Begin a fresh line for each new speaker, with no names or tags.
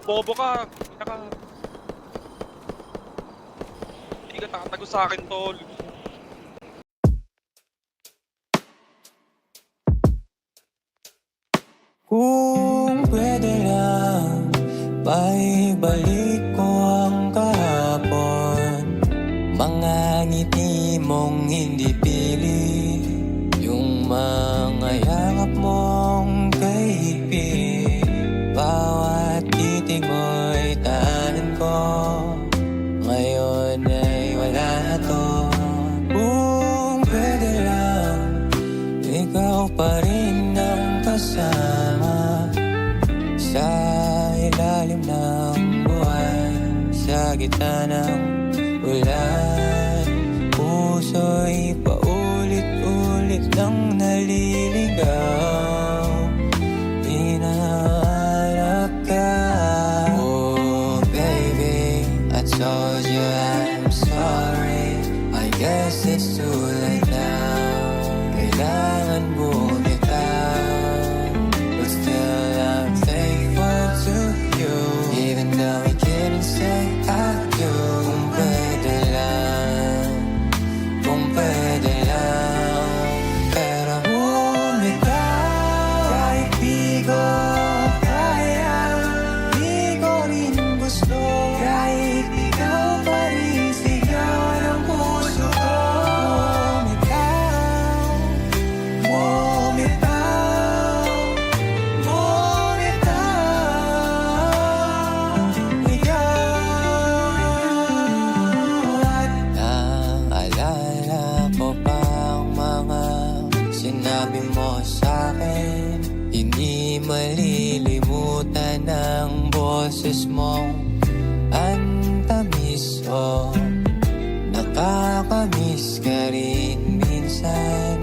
bobo ka. Hindi ka tatago sa akin, tol.
Kung pwede lang, maibalik ko ang kahapon. Mga ngiti mong hindi pilit, yung mga yakap mong kaibig. Bawat titig mo'y tahanan ko, ngayon ay wala na to. Kung pwede lang, ikaw pa rin ang kasama sa ilalim ng buwan, sa gitna ng ulan. Puso'y paulit-ulit nang naliligaw, hinahanap ka. Oh baby, I told you I'm sorry, I guess it's too late now. Kailangan mo bitaw, but still I'm thankful to you, even though we couldn't say I do. Kung pwede lang, kung pwede lang, pero bumitaw. Kahit di ko kaya, di ko rin gusto, kahit ikaw pa rin sigaw ng puso ko. Bumitaw, naalala ko pa ang mga sinabi mo sa'kin. Hindi malilimutan ang boses mong antamis. Oh, nakakamiss ka rin minsan.